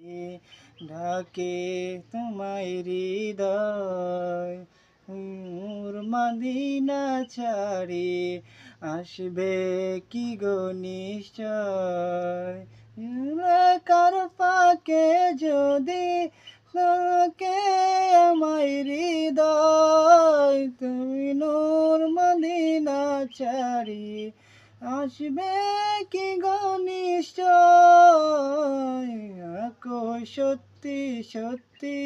ঢাকে তোমায় হৃদয়, মোর মদিনা ছাড়ি আসবে কি গো নিশ্চয়। এলাকার ফাঁকে যদি থাকে আমায় হৃদয়, তুমি নূর মদিনা ছাড়ি আসবে কি গো নিশ্চয়। সত্যি সত্যি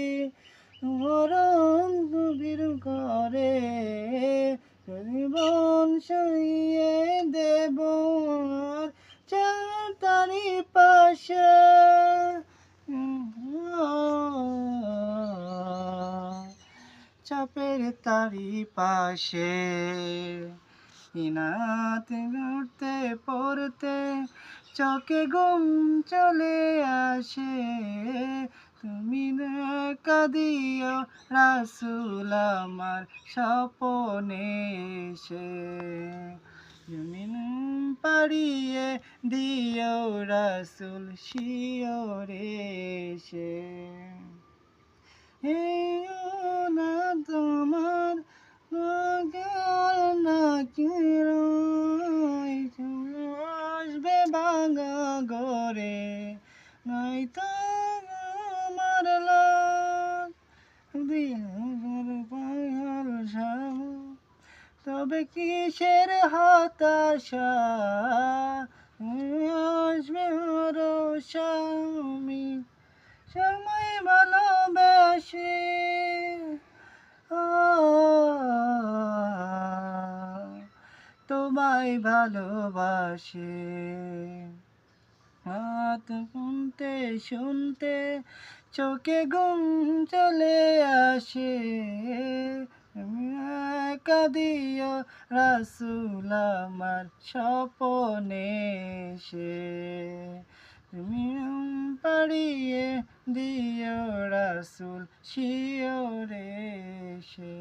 মরণ গভীর করে জীবন সইয়ে দেব আর তারি পাশে। চাপের তারি পাশে ইনাত ঘুরতে পড়তে চোখে ঘুম চলে আসে। তুমি দেখা দিও রাসূল আমার স্বপনে এসে। জমিন পাড়িয়ে দিও রাসূল শিয়রে এসে। না তোমার গেল নাকি রয়, আসবে ভাঙা ঘরে নয়তো আমার লাগ পাহাড় সাম। তবে কিসের হতাশা আসবে ভরসা, আমি সময় ভালোবাসি। তোমায় ভালোবাসি। রাত শুনতে শুনতে চোখে ঘুম চলে আসে। তুমি একা দিও রাসূল আমার স্বপনে এসে। তুমি পাড়িয়ে দিও রাসূল শিয়রে এসে।